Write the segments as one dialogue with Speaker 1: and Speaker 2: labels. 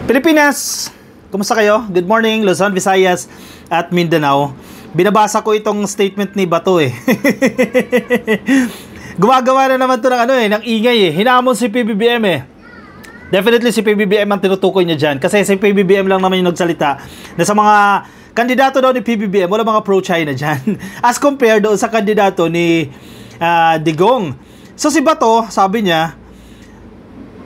Speaker 1: Pilipinas, kumusta kayo? Good morning, Luzon, Visayas at Mindanao. Binabasa ko itong statement ni Bato eh. Gumagawa na naman to ng ingay eh. Hinamon si PBBM eh. Definitely si PBBM ang tinutukoy niya dyan. Kasi si PBBM lang naman yung nagsalita na sa mga kandidato daw ni PBBM, wala mga pro-China dyan. As compared doon sa kandidato ni Digong. So si Bato, sabi niya,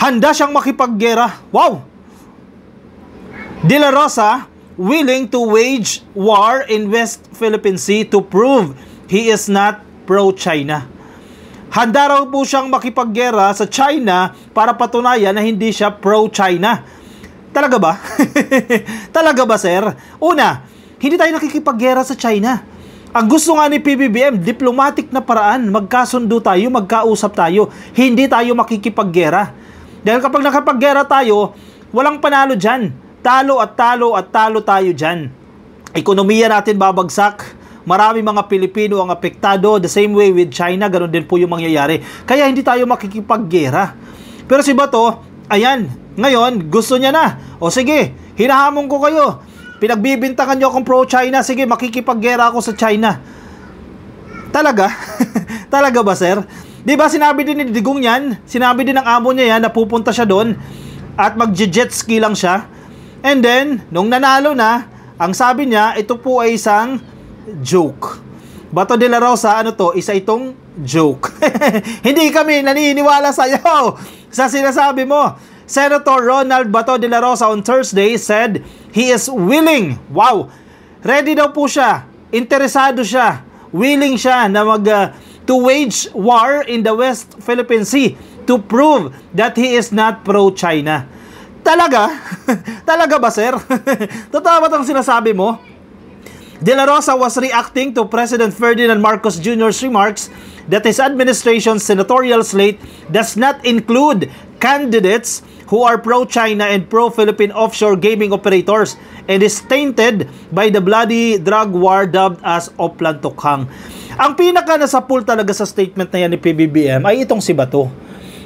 Speaker 1: handa siyang makipaggera. Wow! De La Rosa, willing to wage war in West Philippine Sea to prove he is not pro-China. Handa raw po siyang makipaggera sa China para patunayan na hindi siya pro-China. Talaga ba? Talaga ba, sir? Una, hindi tayo nakikipaggera sa China. Ang gusto nga ni PBBM, diplomatic na paraan. Magkasundo tayo, magkausap tayo. Hindi tayo makikipaggera. Dahil kapag nakapaggera tayo, walang panalo dyan. Talo at talo at talo tayo dyan. Ekonomiya natin babagsak. Marami mga Pilipino ang apektado. The same way with China, ganun din po yung mangyayari. Kaya hindi tayo makikipaggera. Pero si Bato, ayan, ngayon, gusto niya na. O sige, hinahamon ko kayo. Pinagbibintangan nyo akong pro-China. Sige, makikipaggera ako sa China. Talaga? Talaga ba, sir? Diba sinabi din ni Digong yan? Sinabi din ng amo niya yan na pupunta siya doon at mag-jet ski lang siya. And then, nung nanalo na, ang sabi niya, ito po ay isang joke. Bato de la Rosa, ano to? Isa itong joke. Hindi kami naniniwala sa iyo sa sinasabi mo. Senator Ronald Bato de la Rosa on Thursday said he is willing. Wow! Ready daw po siya. Interesado siya. Willing siya na to wage war in the West Philippine Sea to prove that he is not pro-China. Talaga? Talaga ba, sir? Totoo ba itong sinasabi mo? De La Rosa was reacting to President Ferdinand Marcos Jr.'s remarks that his administration's senatorial slate does not include candidates who are pro-China and pro-Philippine offshore gaming operators and is tainted by the bloody drug war dubbed as Oplan Tokhang. Ang pinaka nasapul talaga sa statement na yan ni PBBM ay itong si Bato.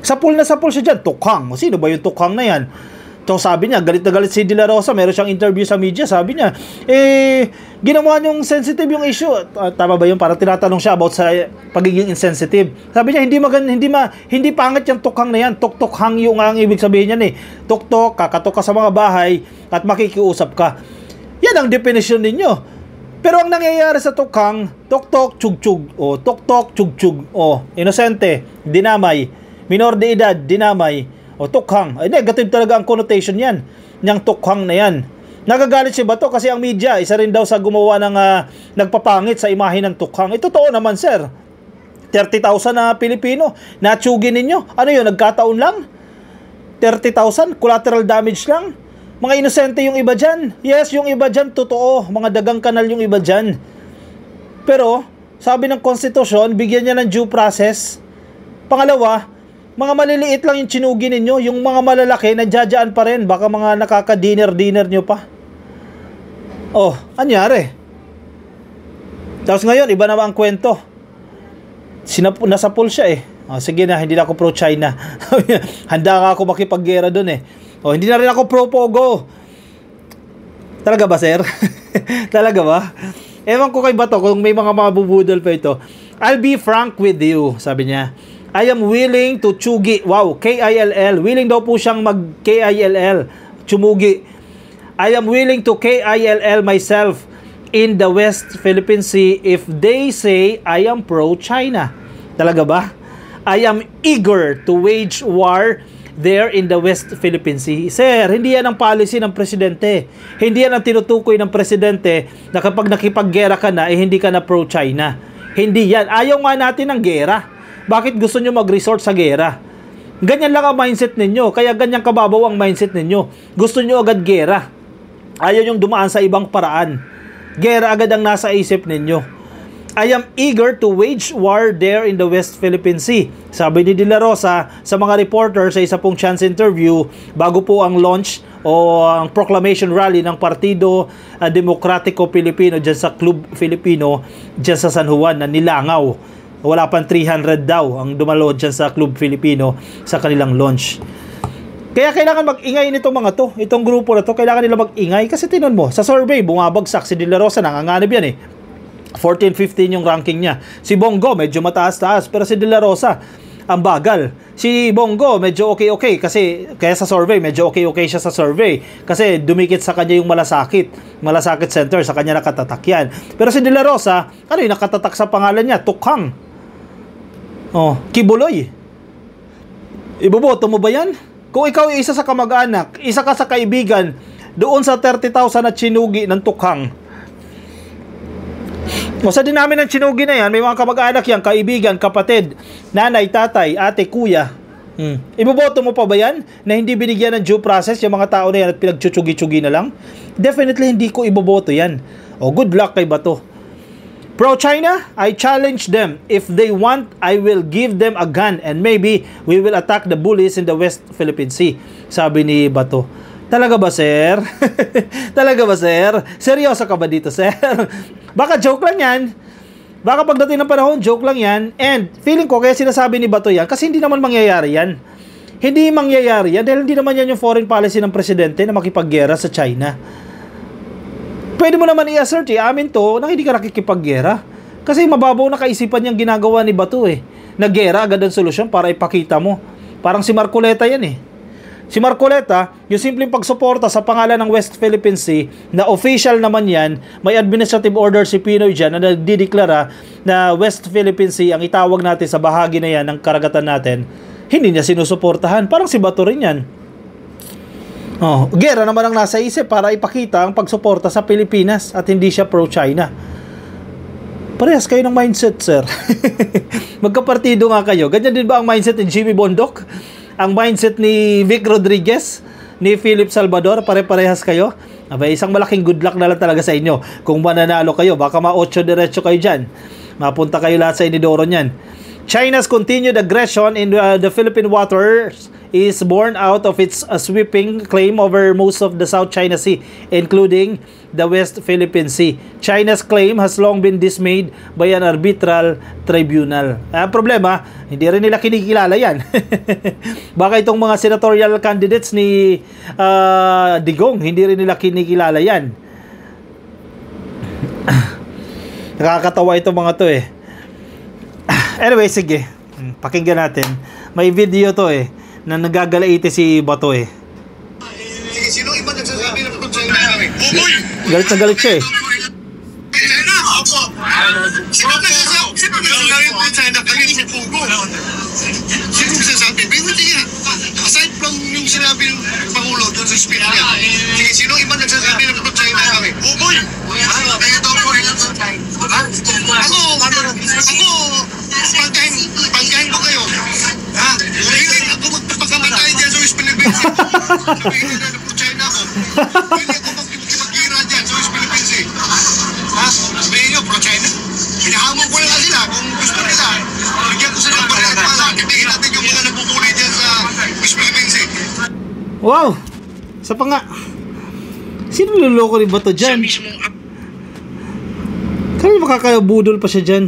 Speaker 1: Sapul na sapul siya dyan. Tokhang. Sino ba yung Tokhang na yan? So sabi niya, galit na galit si De La Rosa, meron siyang interview sa media, sabi niya, ginawa niyong sensitive yung issue. Tama ba yun? Parang tinatanong siya about sa pagiging insensitive. Sabi niya, hindi pangit yung Tokhang na yan. Tok-tokhang yung ang ibig sabihin niyan eh. Tok-tok, kakatok ka sa mga bahay at makikiusap ka. Yan ang definition ninyo. Pero ang nangyayari sa Tokhang, tok-tok, chug-chug. O, tok-tok, chug-chug. O, inosente, dinamay. Minor de edad, dinamay. O Tokhang, ay negative talaga ang connotation yan, niyang Tokhang na yan. Nagagalit si Bato kasi ang media, isa rin daw sa gumawa ng nagpapangit sa imahe ng Tokhang. Totoo naman, sir. 30,000 na Pilipino, natsugin ninyo. Ano yun, nagkataon lang? 30,000, collateral damage lang? Mga inosente yung iba dyan. Yes, yung iba dyan, totoo. Mga dagang kanal yung iba dyan. Pero, sabi ng konstitusyon, bigyan niya ng due process. Pangalawa, mga maliliit lang yung tsinugi ninyo, yung mga malalaki, nandiyadyaan pa rin. Baka mga nakaka-dinner nyo pa. Oh, anyari? Tapos ngayon, iba na ba ang kwento? Nasapul siya eh. Oh, sige na, hindi na ako pro-China. Handa ka ako makipaggera dun eh. Oh, hindi na rin ako pro-Pogo. Talaga ba, sir? Talaga ba? Ewan ko kay Bato kung may mga mabubudol pa ito. I'll be frank with you, sabi niya. I am willing to chugi. Wow, K-I-L-L. Willing daw po siyang mag-K-I-L-L. Chumugi. I am willing to K-I-L-L myself in the West Philippine Sea if they say I am pro-China. Talaga ba? I am eager to wage war there in the West Philippine Sea. Sir, hindi yan ang policy ng presidente. Hindi yan ang tinutukoy ng presidente na kapag nakipaggera ka na, hindi ka na pro-China. Hindi yan. Ayaw nga natin ng gera. Bakit gusto nyo mag-resort sa gera? Ganyan lang ang mindset ninyo. Kaya ganyan kababaw ang mindset ninyo. Gusto nyo agad gera. Ayaw nyong dumaan sa ibang paraan. Gera agad ang nasa isip ninyo. I am eager to wage war there in the West Philippine Sea. Sabi ni De La Rosa sa mga reporter sa isa pong chance interview bago po ang launch o ang proclamation rally ng Partido Demokratiko Pilipino dyan sa Club Filipino dyan sa San Juan na nilangaw. Wala pang 300 daw ang dumalo dyan sa Club Filipino sa kanilang launch. Kaya kailangan mag-ingay nitong mga to, itong grupo na to, kailangan nila mag-ingay kasi tinan mo, sa survey, bumabagsak si De La Rosa, nanganganib yan eh. 14-15 yung ranking niya. Si Bongo, medyo mataas-taas, pero si De La Rosa, ang bagal. Si Bongo, medyo okay-okay, kasi, kaya sa survey, medyo okay-okay siya sa survey, kasi dumikit sa kanya yung Malasakit Center, sa kanya nakatatak yan. Pero si De La Rosa, ano yung nakatatak sa pangalan niya? Tukhang. Oh, Kibuloy. Iboboto mo ba yan? Kung ikaw ay isa sa kamag-anak, isa ka sa kaibigan, doon sa 30,000 na chinugi ng Tukhang. O sa dinami ng chinugi na yan, may mga kamag-anak yan, kaibigan, kapatid, nanay, tatay, ate, kuya. Iboboto mo pa ba yan? Na hindi binigyan ng due process yung mga tao na yan at pinagchuchugi-chugi na lang? Definitely hindi ko iboboto yan. O good luck kay Bato. Pro-China, I challenge them. If they want, I will give them a gun and maybe we will attack the bullies in the West Philippine Sea. Sabi ni Bato. Talaga ba, sir? Talaga ba, sir? Seryoso ka ba dito, sir? Baka joke lang yan. Baka pagdating ng panahon, joke lang yan. And feeling ko, kaya sinasabi ni Bato yan, kasi hindi naman mangyayari yan. Hindi mangyayari yan dahil hindi naman yan yung foreign policy ng presidente na makipaggera sa China. Pwede mo naman i-assert, amin to, na hindi ka nakikipaggera. Kasi mababaw na kaisipan niyang ginagawa ni Bato eh. Naggera agad ang solusyon para ipakita mo. Parang si Marcoleta yan eh. Si Marcoleta, yung simpleng pagsuporta sa pangalan ng West Philippine Sea, na official naman yan, may administrative order si Pinoy dyan na nagdideklara na West Philippine Sea ang itawag natin sa bahagi na yan ng karagatan natin, hindi niya sinusuportahan. Parang si Bato rin yan. Oh, gera naman ang nasa isip para ipakita ang pagsuporta sa Pilipinas at hindi siya pro-China. Parehas kayo ng mindset, sir. Magkapartido nga kayo. Ganyan din ba ang mindset ni Jimmy Bondoc? Ang mindset ni Vic Rodriguez? Ni Philip Salvador? Pare-parehas kayo? Abay, isang malaking good luck na lang talaga sa inyo. Kung mananalo kayo, baka ma-8 diretso kayo dyan. Mapunta kayo lahat sa inidoro niyan. China's continued aggression in the Philippine waters is born out of its sweeping claim over most of the South China Sea, including the West Philippine Sea. China's claim has long been dismissed by an arbitral tribunal. Ang problema, hindi rin nila kinikilala yan. Baka itong mga senatorial candidates ni Digong, hindi rin nila kinikilala yan. Nakakatawa itong mga to eh. Anyway, sige. Pakinggan natin. May video to eh, na nagagalaiti si Bato eh.
Speaker 2: Sino iba nagsasabi ng China kami? Buboy!
Speaker 1: Galit na galit siya eh.
Speaker 2: China! Opo! Sino nagsasabi ng China kami? Pugo! Sino nagsasabi? Hindi nga. Aside from yung sinabi ng Pangulo doon sa speech niya. Sige, sino iba nagsasabi ng China kami? Buboy! Pagkain ko kayo. Ha? Hindi ako magpapakamatay dyan sa West Philippines. Sabihin nila na pro-China ako. Hindi ako magkira dyan sa West Philippines. Ha? Sabihin nyo, pro-China? Hinahamon ko lang sila kung gusto nila. Bigyan ko sila ng baril at pala. Titigin natin yung mga nagpupuli dyan sa West Philippines.
Speaker 1: Wow! Isa pa nga. Sino niloloko ni Bato dyan? Kaya makakabudol pa siya dyan.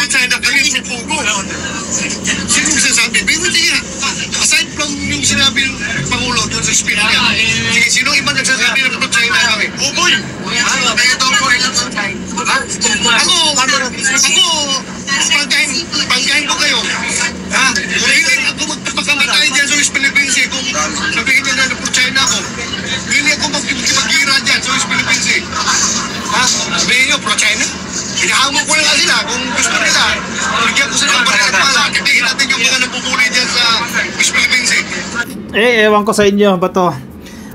Speaker 2: China kami si Pugo. Sino sasabi? Hindi nga. Aside from yung sinabi ng Pangulo doon sa speech niya. Sige, sino iba nagsasabi ng China kami? Buboy! Pagkain ko kayo. Ha? Hindi ako magpapakamatay dyan sa West Philippines kung sabihin nila na pro-China ako. Hindi ako magkira dyan sa West Philippines. Ha? Sabihin nyo, pro-China? Hinahamon ko lang sila kung gusto nila. Bigyan ko sila ng baril at pala. Titigin natin yung mga nagpupuli dyan sa West Philippines.
Speaker 1: Ewan ko sa inyo, Bato.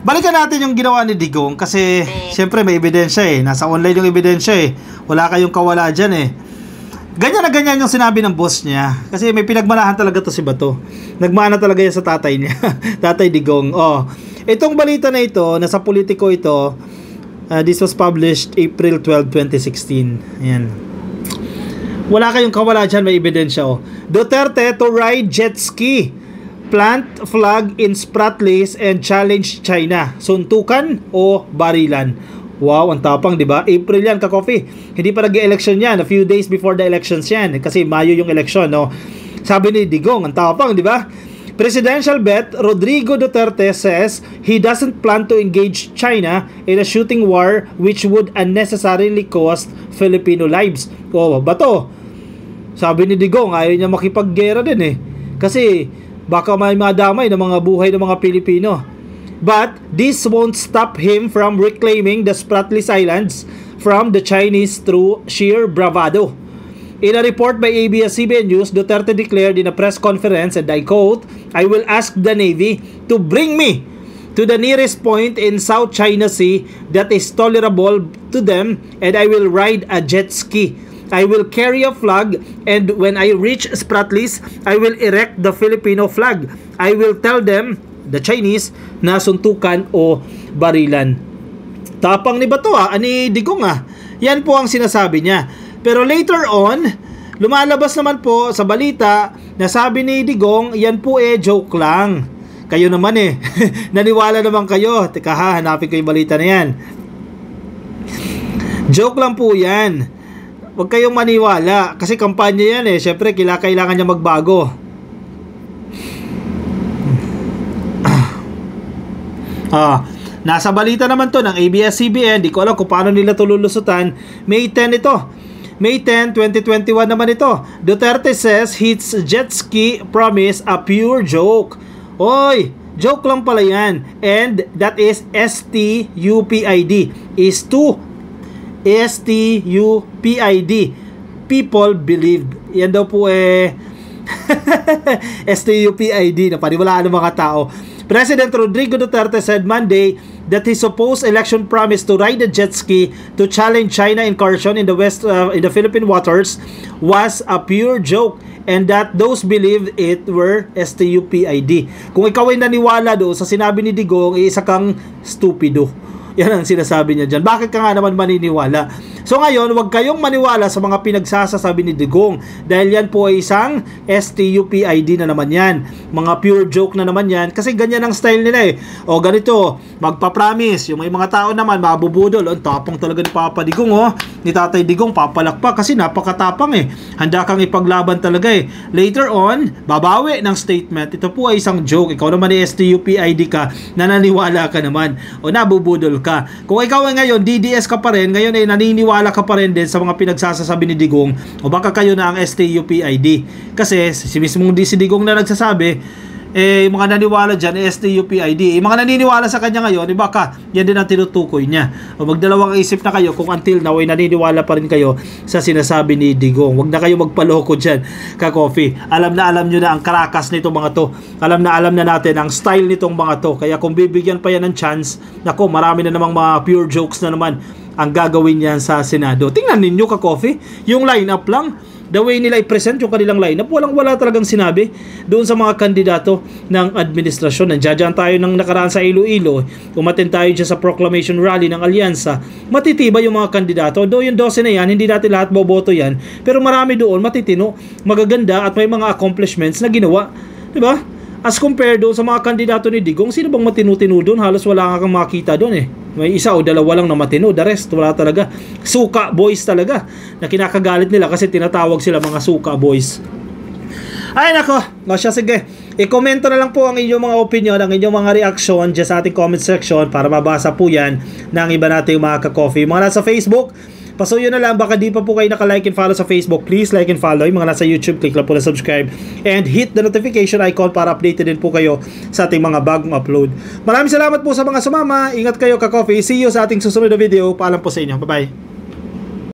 Speaker 1: Balikan natin yung ginawa ni Digong kasi syempre may ebidensya eh. Nasa online yung ebidensya eh. Wala kayong kawala dyan eh. Ganyan na ganyan yung sinabi ng boss niya. Kasi may pinagmanahan talaga to si Bato. Nagmana talaga yan sa tatay niya. Tatay Digong. Oh, itong balita na ito, nasa Politico ito. This was published April 12, 2016. Ayan. Wala kayong kawala dyan, may ebidensya oh. Duterte to ride jet ski. Plant flag in Spratlys and challenge China. Suntukan o barilan? Wow, ang tapang, di ba? April yan, ka-coffee. Hindi pa nag-election yan. A few days before the elections yan. Kasi Mayo yung election, no? Sabi ni Digong, ang tapang, di ba? Presidential bet, Rodrigo Duterte says he doesn't plan to engage China in a shooting war which would unnecessarily cost Filipino lives. O, bato. Sabi ni Digong, ayaw niya makipaggera din eh. Kasi baka may madamay ng mga buhay ng mga Pilipino. But this won't stop him from reclaiming the Spratlys Islands from the Chinese through sheer bravado. In a report by ABS-CBN News, Duterte declared in a press conference, and I quote, "I will ask the Navy to bring me to the nearest point in South China Sea that is tolerable to them, and I will ride a jet ski. I will carry a flag, and when I reach Spratlys, I will erect the Filipino flag. I will tell them, the Chinese, na suntukan o barilan." Tapang ni Bato ani Digong Yan po ang sinasabi niya. Pero later on, lumalabas naman po sa balita na sabi ni Digong, yan po joke lang. Kayo naman naniwala naman kayo. Teka hanapin ko yung balita na yan. Joke lang po yan. Huwag kayong maniwala. Kasi kampanya yan Siyempre, kailangan niya magbago. Nasa balita naman to ng ABS-CBN. Di ko alam kung paano nila ito lulusutan. May 10 ito. May 10, 2021 naman ito. Duterte says his jet ski promise a pure joke. Oy, joke lang pala yan. And that is STUPID. Is to STUPID. People believed. Yan daw po STUPID. Napaniwalaan ng mga tao. President Rodrigo Duterte said Monday that his supposed election promise to ride a jet ski to challenge China incursion in the Philippine waters was a pure joke, and that those believed it were STUPID. Kung ikaw ay naniwala doon sa sinabi ni Digong, isa kang stupido. Yan ang sinasabi niya dyan. Bakit ka nga naman maniniwala? So ngayon, huwag kayong maniwala sa mga pinagsasasabi ni Digong dahil yan po ay isang STUPID na naman yan. Mga pure joke na naman yan kasi ganyan ang style nila O ganito, magpa-promise. Yung may mga tao naman, mabubudol. Ang tapang talaga ni Papa Digong ni Tatay Digong, papalakpak kasi napakatapang Handa kang ipaglaban talaga Later on, babawi ng statement. Ito po ay isang joke. Ikaw naman ay STUPID ka, nananiwala ka naman. O nabubudol ka. Kung ikaw ay ngayon, DDS ka pa rin, ngayon ay naniniwala ka pa rin din sa mga pinagsasasabi ni Digong, o baka kayo na ang STUPID. Kasi si mismong si Digong na nagsasabi, yung mga naniwala dyan, STUPID. Yung mga naniniwala sa kanya ngayon, baka yan din ang tinutukoy niya. O magdalawang isip na kayo kung until now ay naniniwala pa rin kayo sa sinasabi ni Digong. Huwag na kayo magpaloko dyan, ka-coffee. Alam nyo na ang karakas nitong mga to. Alam na natin ang style nitong mga to. Kaya kung bibigyan pa yan ng chance, nako, marami na namang mga pure jokes na naman ang gagawin yan sa Senado. Tingnan ninyo, ka-coffee, yung line-up lang. The way nila i-present yung kanilang lineup, wala talagang sinabi doon sa mga kandidato ng administrasyon. Nandiyan tayo ng nakaraan sa Iloilo, umattend tayo dyan sa proclamation rally ng Alyansa. Matitibay yung mga kandidato. Doon yung 12 na yan, hindi natin lahat boboto yan, pero marami doon matitino, magaganda at may mga accomplishments na ginawa. Diba? As compared doon sa mga kandidato ni Digong, sino bang matinu-tinu doon? Halos wala kang makita doon May isa o dalawa lang na matino, the rest wala talaga. Suka boys talaga na kinakagalit nila kasi tinatawag sila mga suka boys. Ay nako, siya sige. I-komento na lang po ang inyong mga opinion, ang inyong mga reaction dyan sa ating comment section para mabasa po yan ng iba nating mga ka-coffee. Mga nasa Facebook, pasuyo na lang, baka di pa po kayo naka-like and follow sa Facebook, please like and follow. Yung mga nasa YouTube, click lang po na subscribe and hit the notification icon para updated din po kayo sa ating mga bagong upload. Maraming salamat po sa mga sumama. Ingat kayo, ka-coffee. See you sa ating susunod na video. Paalam po sa inyo. Bye-bye.